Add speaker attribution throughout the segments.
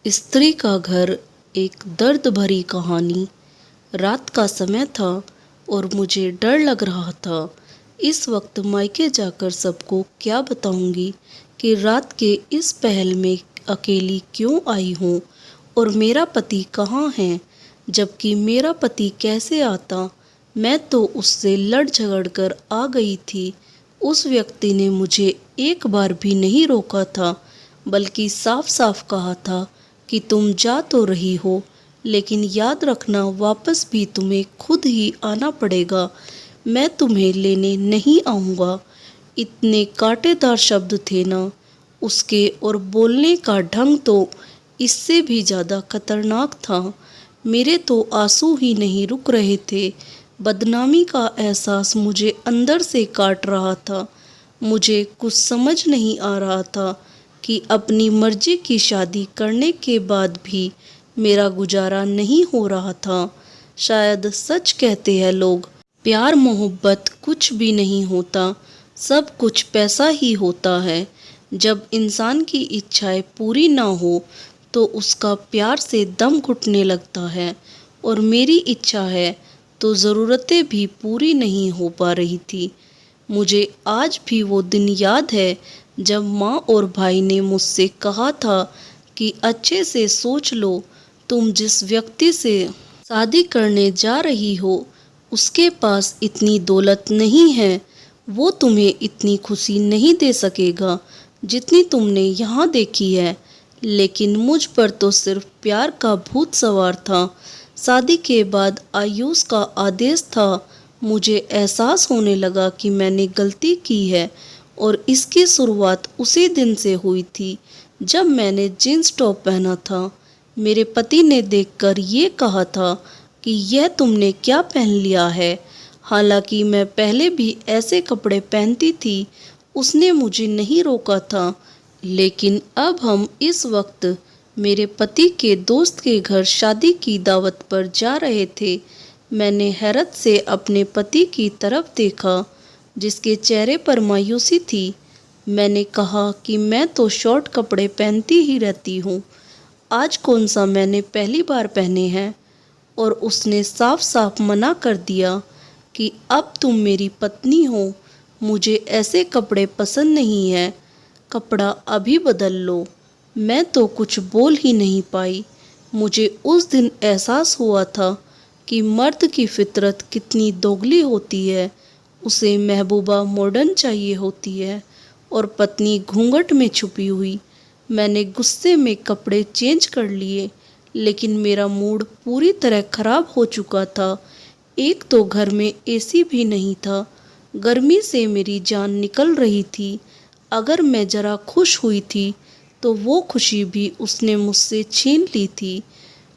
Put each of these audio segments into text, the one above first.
Speaker 1: स्त्री का घर, एक दर्द भरी कहानी। रात का समय था और मुझे डर लग रहा था। इस वक्त मायके जाकर सबको क्या बताऊंगी कि रात के इस पहल में अकेली क्यों आई हूँ और मेरा पति कहाँ है। जबकि मेरा पति कैसे आता, मैं तो उससे लड़ झगड़ कर आ गई थी। उस व्यक्ति ने मुझे एक बार भी नहीं रोका था, बल्कि साफ साफ कहा था कि तुम जा तो रही हो, लेकिन याद रखना वापस भी तुम्हें खुद ही आना पड़ेगा। मैं तुम्हें लेने नहीं आऊँगा। इतने कांटेदार शब्द थे ना उसके, और बोलने का ढंग तो इससे भी ज़्यादा खतरनाक था। मेरे तो आंसू ही नहीं रुक रहे थे। बदनामी का एहसास मुझे अंदर से काट रहा था। मुझे कुछ समझ नहीं आ रहा था कि अपनी मर्जी की शादी करने के बाद भी मेरा गुजारा नहीं हो रहा था। शायद सच कहते हैं लोग, प्यार मोहब्बत कुछ भी नहीं होता, सब कुछ पैसा ही होता है। जब इंसान की इच्छाएं पूरी ना हो तो उसका प्यार से दम घुटने लगता है, और मेरी इच्छा है तो ज़रूरतें भी पूरी नहीं हो पा रही थी। मुझे आज भी वो दिन याद है जब माँ और भाई ने मुझसे कहा था कि अच्छे से सोच लो, तुम जिस व्यक्ति से शादी करने जा रही हो उसके पास इतनी दौलत नहीं है, वो तुम्हें इतनी खुशी नहीं दे सकेगा जितनी तुमने यहाँ देखी है। लेकिन मुझ पर तो सिर्फ प्यार का भूत सवार था। शादी के बाद आयुष का आदेश था। मुझे एहसास होने लगा कि मैंने गलती की है, और इसकी शुरुआत उसी दिन से हुई थी जब मैंने जींस टॉप पहना था। मेरे पति ने देखकर ये कहा था कि यह तुमने क्या पहन लिया है। हालांकि मैं पहले भी ऐसे कपड़े पहनती थी, उसने मुझे नहीं रोका था। लेकिन अब हम इस वक्त मेरे पति के दोस्त के घर शादी की दावत पर जा रहे थे। मैंने हैरत से अपने पति की तरफ देखा, जिसके चेहरे पर मायूसी थी। मैंने कहा कि मैं तो शॉर्ट कपड़े पहनती ही रहती हूँ, आज कौन सा मैंने पहली बार पहने हैं। और उसने साफ साफ मना कर दिया कि अब तुम मेरी पत्नी हो, मुझे ऐसे कपड़े पसंद नहीं है, कपड़ा अभी बदल लो। मैं तो कुछ बोल ही नहीं पाई। मुझे उस दिन एहसास हुआ था कि मर्द की फितरत कितनी दोगली होती है। उसे महबूबा मॉडर्न चाहिए होती है और पत्नी घूंघट में छुपी हुई। मैंने गुस्से में कपड़े चेंज कर लिए, लेकिन मेरा मूड पूरी तरह खराब हो चुका था। एक तो घर में एसी भी नहीं था, गर्मी से मेरी जान निकल रही थी। अगर मैं जरा खुश हुई थी तो वो खुशी भी उसने मुझसे छीन ली थी।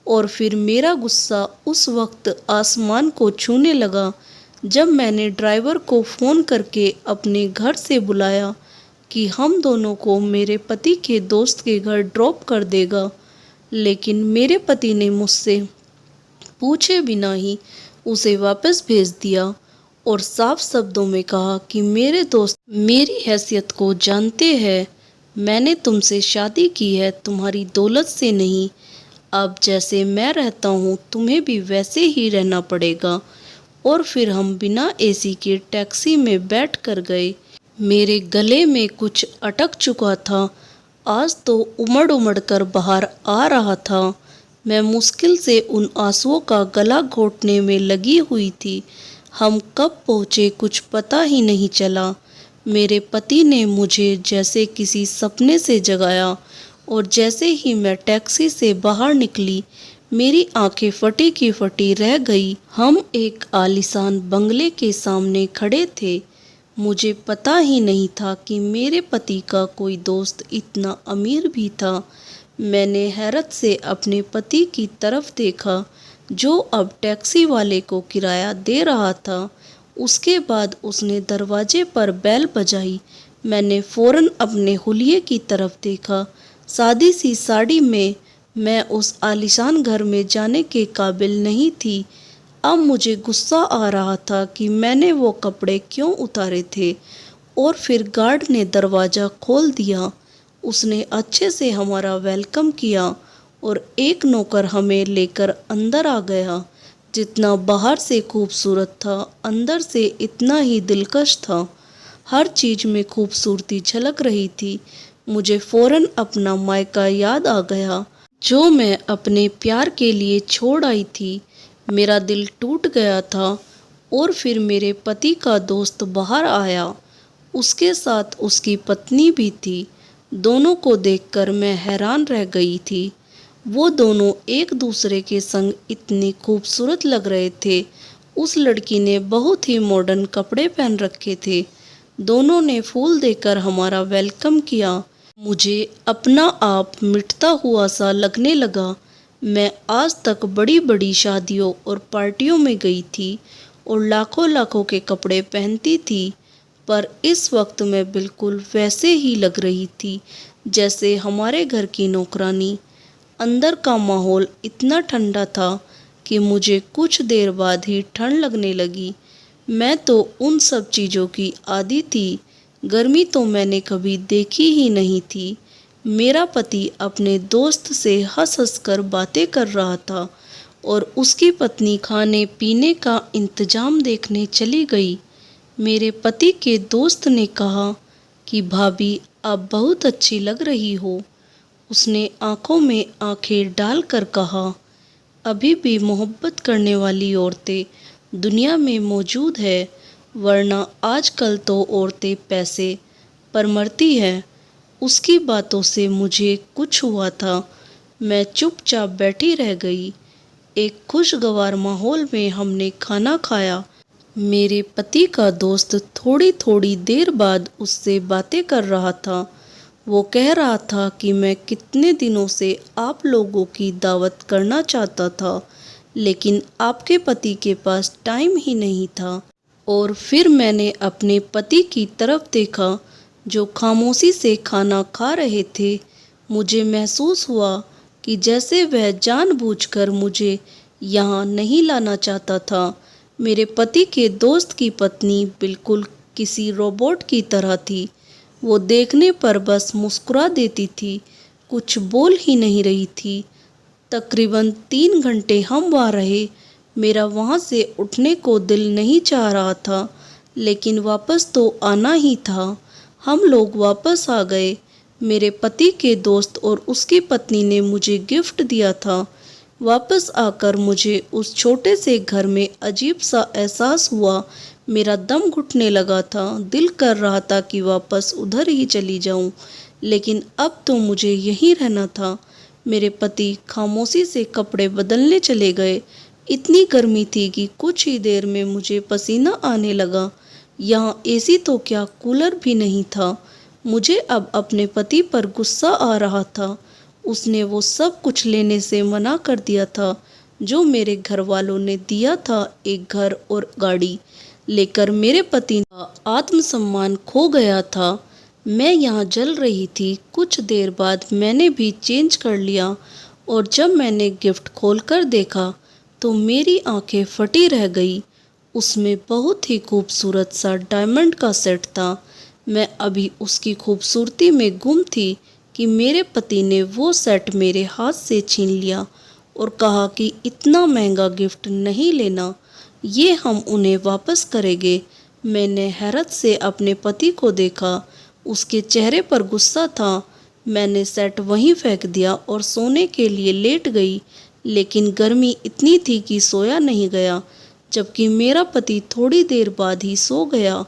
Speaker 1: और फिर मेरा गुस्सा उस वक्त आसमान को छूने लगा जब मैंने ड्राइवर को फ़ोन करके अपने घर से बुलाया कि हम दोनों को मेरे पति के दोस्त के घर ड्रॉप कर देगा। लेकिन मेरे पति ने मुझसे पूछे बिना ही उसे वापस भेज दिया और साफ शब्दों में कहा कि मेरे दोस्त मेरी हैसियत को जानते हैं। मैंने तुमसे शादी की है तुम्हारी दौलत से नहीं। अब जैसे मैं रहता हूँ तुम्हें भी वैसे ही रहना पड़ेगा। और फिर हम बिना एसी के टैक्सी में बैठ कर गए। मेरे गले में कुछ अटक चुका था, आज तो उमड़ उमड़ कर बाहर आ रहा था। मैं मुश्किल से उन आंसुओं का गला घोंटने में लगी हुई थी। हम कब पहुँचे कुछ पता ही नहीं चला। मेरे पति ने मुझे जैसे किसी सपने से जगाया, और जैसे ही मैं टैक्सी से बाहर निकली मेरी आंखें फटी की फटी रह गई। हम एक आलीशान बंगले के सामने खड़े थे। मुझे पता ही नहीं था कि मेरे पति का कोई दोस्त इतना अमीर भी था। मैंने हैरत से अपने पति की तरफ देखा, जो अब टैक्सी वाले को किराया दे रहा था। उसके बाद उसने दरवाजे पर बेल बजाई। मैंने फौरन अपने हुलिये की तरफ देखा। सादी सी साड़ी में मैं उस आलीशान घर में जाने के काबिल नहीं थी। अब मुझे गुस्सा आ रहा था कि मैंने वो कपड़े क्यों उतारे थे। और फिर गार्ड ने दरवाज़ा खोल दिया। उसने अच्छे से हमारा वेलकम किया और एक नौकर हमें लेकर अंदर आ गया। जितना बाहर से खूबसूरत था, अंदर से इतना ही दिलकश था। हर चीज़ में खूबसूरती झलक रही थी। मुझे फ़ौरन अपना मायका याद आ गया, जो मैं अपने प्यार के लिए छोड़ आई थी। मेरा दिल टूट गया था। और फिर मेरे पति का दोस्त बाहर आया। उसके साथ उसकी पत्नी भी थी। दोनों को देखकर मैं हैरान रह गई थी। वो दोनों एक दूसरे के संग इतने खूबसूरत लग रहे थे। उस लड़की ने बहुत ही मॉडर्न कपड़े पहन रखे थे। दोनों ने फूल देकर हमारा वेलकम किया। मुझे अपना आप मिटता हुआ सा लगने लगा। मैं आज तक बड़ी बड़ी शादियों और पार्टियों में गई थी और लाखों लाखों के कपड़े पहनती थी, पर इस वक्त मैं बिल्कुल वैसे ही लग रही थी जैसे हमारे घर की नौकरानी। अंदर का माहौल इतना ठंडा था कि मुझे कुछ देर बाद ही ठंड लगने लगी। मैं तो उन सब चीज़ों की आदी थी। गर्मी तो मैंने कभी देखी ही नहीं थी। मेरा पति अपने दोस्त से हंस हंस कर बातें कर रहा था और उसकी पत्नी खाने पीने का इंतजाम देखने चली गई। मेरे पति के दोस्त ने कहा कि भाभी, आप बहुत अच्छी लग रही हो। उसने आंखों में आंखें डालकर कहा, अभी भी मोहब्बत करने वाली औरतें दुनिया में मौजूद है, वरना आजकल तो औरतें पैसे पर मरती हैं। उसकी बातों से मुझे कुछ हुआ था। मैं चुपचाप बैठी रह गई। एक खुशगवार माहौल में हमने खाना खाया। मेरे पति का दोस्त थोड़ी थोड़ी देर बाद उससे बातें कर रहा था। वो कह रहा था कि मैं कितने दिनों से आप लोगों की दावत करना चाहता था, लेकिन आपके पति के पास टाइम ही नहीं था। और फिर मैंने अपने पति की तरफ देखा, जो खामोशी से खाना खा रहे थे। मुझे महसूस हुआ कि जैसे वह जानबूझकर मुझे यहाँ नहीं लाना चाहता था। मेरे पति के दोस्त की पत्नी बिल्कुल किसी रोबोट की तरह थी। वो देखने पर बस मुस्कुरा देती थी, कुछ बोल ही नहीं रही थी। तकरीबन 3 घंटे हम वहाँ रहे। मेरा वहाँ से उठने को दिल नहीं चाह रहा था, लेकिन वापस तो आना ही था। हम लोग वापस आ गए। मेरे पति के दोस्त और उसकी पत्नी ने मुझे गिफ्ट दिया था। वापस आकर मुझे उस छोटे से घर में अजीब सा एहसास हुआ। मेरा दम घुटने लगा था। दिल कर रहा था कि वापस उधर ही चली जाऊं, लेकिन अब तो मुझे यहीं रहना था। मेरे पति खामोशी से कपड़े बदलने चले गए। इतनी गर्मी थी कि कुछ ही देर में मुझे पसीना आने लगा। यहाँ एसी तो क्या, कूलर भी नहीं था। मुझे अब अपने पति पर गुस्सा आ रहा था। उसने वो सब कुछ लेने से मना कर दिया था जो मेरे घर वालों ने दिया था। एक घर और गाड़ी लेकर मेरे पति का आत्मसम्मान खो गया था। मैं यहाँ जल रही थी। कुछ देर बाद मैंने भी चेंज कर लिया और जब मैंने गिफ्ट खोलकर देखा तो मेरी आंखें फटी रह गई। उसमें बहुत ही खूबसूरत सा डायमंड का सेट था। मैं अभी उसकी खूबसूरती में गुम थी कि मेरे पति ने वो सेट मेरे हाथ से छीन लिया और कहा कि इतना महंगा गिफ्ट नहीं लेना, ये हम उन्हें वापस करेंगे। मैंने हैरत से अपने पति को देखा। उसके चेहरे पर गुस्सा था। मैंने सेट वहीं फेंक दिया और सोने के लिए लेट गई, लेकिन गर्मी इतनी थी कि सोया नहीं गया। जबकि मेरा पति थोड़ी देर बाद ही सो गया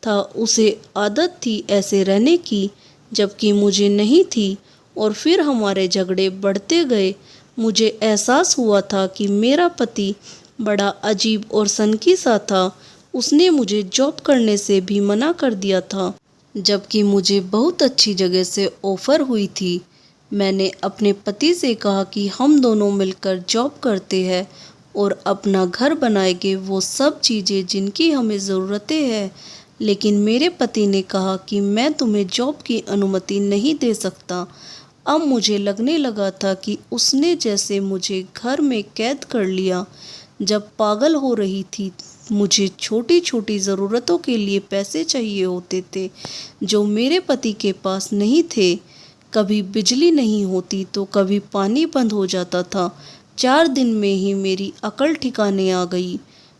Speaker 1: था। उसे आदत थी ऐसे रहने की, जबकि मुझे नहीं थी। और फिर हमारे झगड़े बढ़ते गए। मुझे एहसास हुआ था कि मेरा पति बड़ा अजीब और सनकी सा था। उसने मुझे जॉब करने से भी मना कर दिया था, जबकि मुझे बहुत अच्छी जगह से ऑफ़र हुई थी। मैंने अपने पति से कहा कि हम दोनों मिलकर जॉब करते हैं और अपना घर बनाएंगे, वो सब चीज़ें जिनकी हमें ज़रूरतें हैं। लेकिन मेरे पति ने कहा कि मैं तुम्हें जॉब की अनुमति नहीं दे सकता। अब मुझे लगने लगा था कि उसने जैसे मुझे घर में कैद कर लिया। जब पागल हो रही थी, मुझे छोटी छोटी ज़रूरतों के लिए पैसे चाहिए होते थे जो मेरे पति के पास नहीं थे। कभी बिजली नहीं होती तो कभी पानी बंद हो जाता था। 4 दिन में ही मेरी अकल ठिकाने आ गई।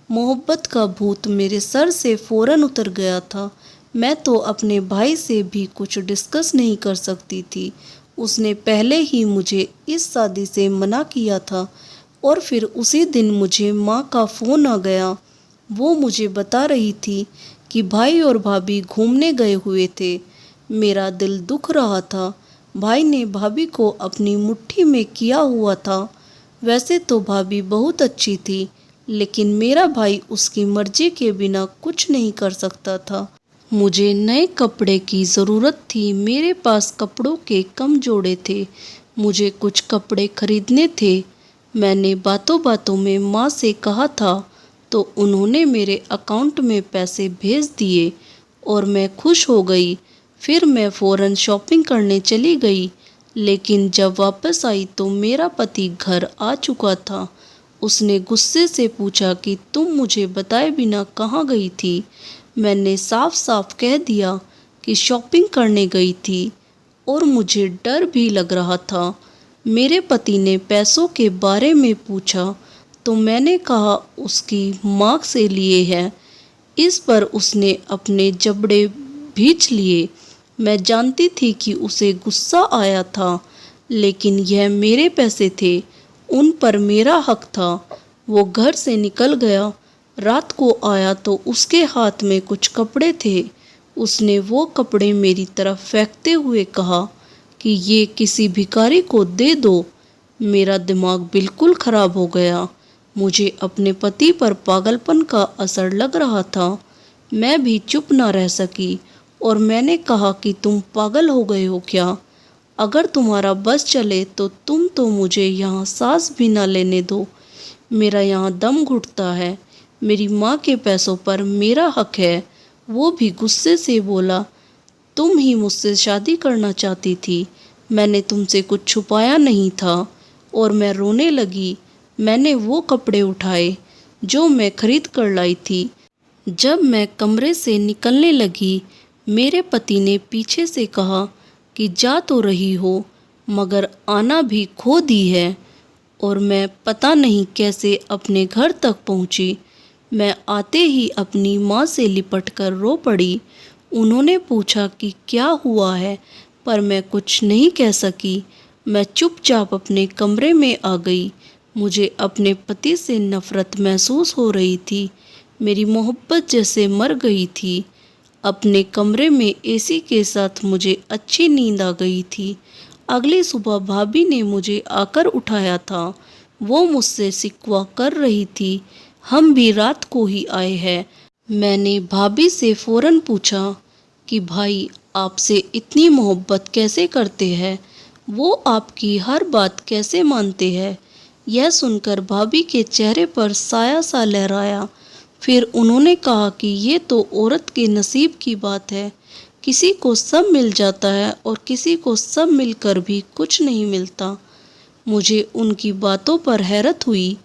Speaker 1: मोहब्बत का भूत मेरे सर से फ़ौरन उतर गया था। मैं तो अपने भाई से भी कुछ डिस्कस नहीं कर सकती थी। उसने पहले ही मुझे इस शादी से मना किया था और फिर उसी दिन मुझे माँ का फ़ोन आ गया। वो मुझे बता रही थी कि भाई और भाभी घूमने गए हुए थे। मेरा दिल दुख रहा था। भाई ने भाभी को अपनी मुट्ठी में किया हुआ था। वैसे तो भाभी बहुत अच्छी थी, लेकिन मेरा भाई उसकी मर्जी के बिना कुछ नहीं कर सकता था। मुझे नए कपड़े की ज़रूरत थी। मेरे पास कपड़ों के कम जोड़े थे। मुझे कुछ कपड़े खरीदने थे। मैंने बातों बातों में माँ से कहा था तो उन्होंने मेरे अकाउंट में पैसे भेज दिए और मैं खुश हो गई। फिर मैं फ़ौरन शॉपिंग करने चली गई, लेकिन जब वापस आई तो मेरा पति घर आ चुका था। उसने गुस्से से पूछा कि तुम मुझे बताए बिना कहाँ गई थी। मैंने साफ साफ कह दिया कि शॉपिंग करने गई थी और मुझे डर भी लग रहा था। मेरे पति ने पैसों के बारे में पूछा तो मैंने कहा उसकी माँ से लिए हैं। इस पर उसने अपने जबड़े भींच लिए। मैं जानती थी कि उसे गुस्सा आया था, लेकिन यह मेरे पैसे थे, उन पर मेरा हक था। वो घर से निकल गया। रात को आया तो उसके हाथ में कुछ कपड़े थे। उसने वो कपड़े मेरी तरफ फेंकते हुए कहा कि ये किसी भिखारी को दे दो। मेरा दिमाग बिल्कुल खराब हो गया। मुझे अपने पति पर पागलपन का असर लग रहा था। मैं भी चुप न रह सकी और मैंने कहा कि तुम पागल हो गए हो क्या? अगर तुम्हारा बस चले तो तुम तो मुझे यहाँ सांस भी ना लेने दो। मेरा यहाँ दम घुटता है। मेरी माँ के पैसों पर मेरा हक है। वो भी गुस्से से बोला, तुम ही मुझसे शादी करना चाहती थी। मैंने तुमसे कुछ छुपाया नहीं था। और मैं रोने लगी। मैंने वो कपड़े उठाए जो मैं खरीद कर लाई थी। जब मैं कमरे से निकलने लगी, मेरे पति ने पीछे से कहा कि जा तो रही हो, मगर आना भी खो दी है। और मैं पता नहीं कैसे अपने घर तक पहुंची। मैं आते ही अपनी माँ से लिपटकर रो पड़ी। उन्होंने पूछा कि क्या हुआ है, पर मैं कुछ नहीं कह सकी। मैं चुपचाप अपने कमरे में आ गई। मुझे अपने पति से नफ़रत महसूस हो रही थी। मेरी मोहब्बत जैसे मर गई थी। अपने कमरे में एसी के साथ मुझे अच्छी नींद आ गई थी। अगली सुबह भाभी ने मुझे आकर उठाया था। वो मुझसे शिकवा कर रही थी, हम भी रात को ही आए हैं। मैंने भाभी से फ़ौरन पूछा कि भाई आपसे इतनी मोहब्बत कैसे करते हैं? वो आपकी हर बात कैसे मानते हैं? यह सुनकर भाभी के चेहरे पर साया सा लहराया। फिर उन्होंने कहा कि ये तो औरत के नसीब की बात है। किसी को सब मिल जाता है और किसी को सब मिलकर भी कुछ नहीं मिलता। मुझे उनकी बातों पर हैरत हुई।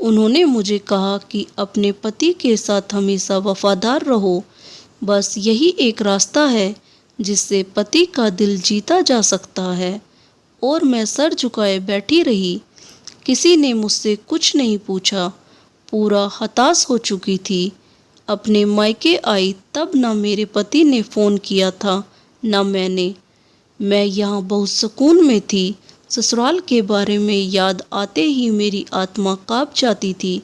Speaker 1: उन्होंने मुझे कहा कि अपने पति के साथ हमेशा वफादार रहो। बस यही एक रास्ता है जिससे पति का दिल जीता जा सकता है। और मैं सर झुकाए बैठी रही। किसी ने मुझसे कुछ नहीं पूछा। पूरा हताश हो चुकी थी। अपने मायके आई तब न मेरे पति ने फ़ोन किया था न मैंने। मैं यहाँ बहुत सुकून में थी। ससुराल के बारे में याद आते ही मेरी आत्मा काँप जाती थी।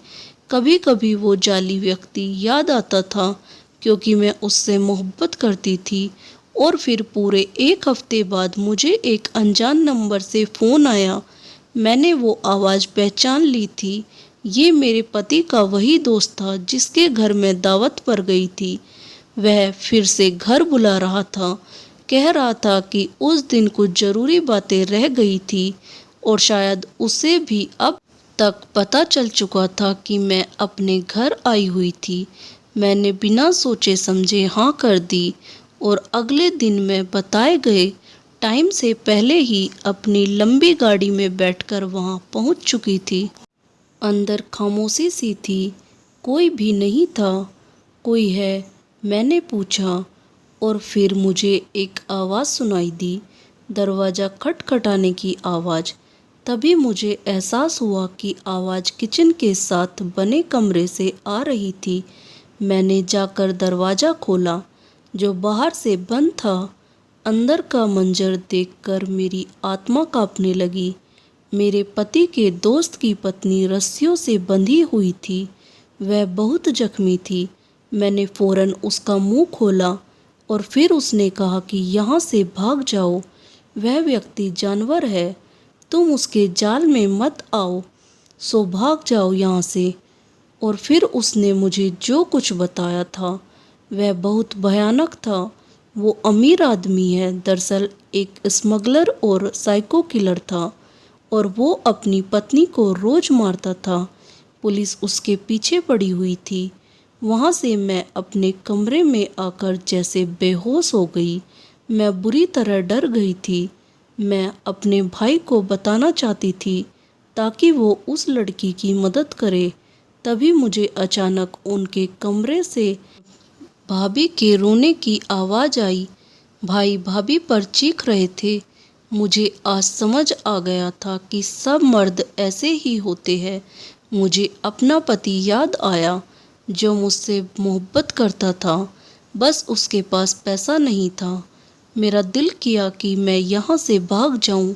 Speaker 1: कभी कभी वो जाली व्यक्ति याद आता था, क्योंकि मैं उससे मोहब्बत करती थी। और फिर पूरे 1 हफ्ते बाद मुझे एक अनजान नंबर से फ़ोन आया। मैंने वो आवाज़ पहचान ली थी। ये मेरे पति का वही दोस्त था जिसके घर मैं दावत पर गई थी। वह फिर से घर बुला रहा था। कह रहा था कि उस दिन कुछ ज़रूरी बातें रह गई थी और शायद उसे भी अब तक पता चल चुका था कि मैं अपने घर आई हुई थी। मैंने बिना सोचे समझे हाँ कर दी और अगले दिन मैं बताए गए टाइम से पहले ही अपनी लंबी गाड़ी में बैठकर वहाँ पहुँच चुकी थी। अंदर खामोशी सी थी। कोई भी नहीं था। कोई है? मैंने पूछा और फिर मुझे एक आवाज़ सुनाई दी। दरवाज़ा खटखटाने की आवाज़। तभी मुझे एहसास हुआ कि आवाज़ किचन के साथ बने कमरे से आ रही थी। मैंने जाकर दरवाज़ा खोला, जो बाहर से बंद था। अंदर का मंजर देखकर मेरी आत्मा कांपने लगी। मेरे पति के दोस्त की पत्नी रस्सियों से बंधी हुई थी। वह बहुत जख्मी थी। मैंने फ़ौरन उसका मुंह खोला और फिर उसने कहा कि यहाँ से भाग जाओ, वह व्यक्ति जानवर है, तुम उसके जाल में मत आओ, सो भाग जाओ यहाँ से। और फिर उसने मुझे जो कुछ बताया था वह बहुत भयानक था। वो अमीर आदमी है, दरअसल एक स्मगलर और साइको किलर था, और वो अपनी पत्नी को रोज़ मारता था। पुलिस उसके पीछे पड़ी हुई थी। वहाँ से मैं अपने कमरे में आकर जैसे बेहोश हो गई। मैं बुरी तरह डर गई थी। मैं अपने भाई को बताना चाहती थी ताकि वो उस लड़की की मदद करे। तभी मुझे अचानक उनके कमरे से भाभी के रोने की आवाज़ आई। भाई भाभी पर चीख रहे थे। मुझे आज समझ आ गया था कि सब मर्द ऐसे ही होते हैं। मुझे अपना पति याद आया जो मुझसे मोहब्बत करता था, बस उसके पास पैसा नहीं था। मेरा दिल किया कि मैं यहाँ से भाग जाऊँ।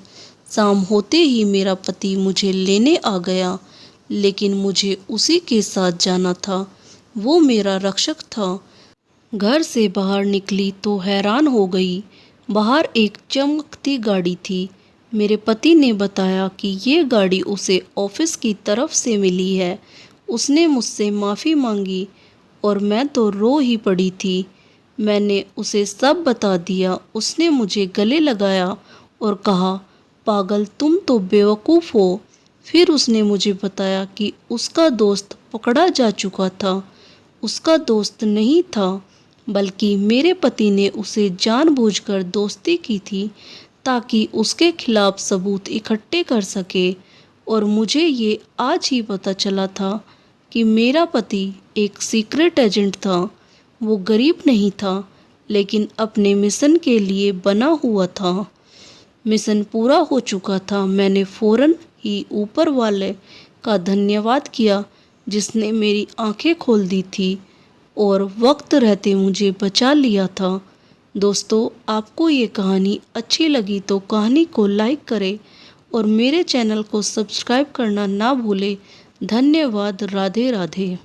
Speaker 1: शाम होते ही मेरा पति मुझे लेने आ गया, लेकिन मुझे उसी के साथ जाना था। वो मेरा रक्षक था। घर से बाहर निकली तो हैरान हो गई। बाहर एक चमकती गाड़ी थी। मेरे पति ने बताया कि ये गाड़ी उसे ऑफिस की तरफ से मिली है। उसने मुझसे माफ़ी मांगी और मैं तो रो ही पड़ी थी। मैंने उसे सब बता दिया। उसने मुझे गले लगाया और कहा, पागल, तुम तो बेवकूफ़ हो। फिर उसने मुझे बताया कि उसका दोस्त पकड़ा जा चुका था। उसका दोस्त नहीं था, बल्कि मेरे पति ने उसे जानबूझकर दोस्ती की थी ताकि उसके खिलाफ सबूत इकट्ठे कर सके। और मुझे ये आज ही पता चला था कि मेरा पति एक सीक्रेट एजेंट था। वो गरीब नहीं था, लेकिन अपने मिशन के लिए बना हुआ था। मिशन पूरा हो चुका था। मैंने फ़ौरन ही ऊपर वाले का धन्यवाद किया जिसने मेरी आंखें खोल दी थी और वक्त रहते मुझे बचा लिया था। दोस्तों, आपको ये कहानी अच्छी लगी तो कहानी को लाइक करें और मेरे चैनल को सब्सक्राइब करना ना भूलें। धन्यवाद। राधे राधे।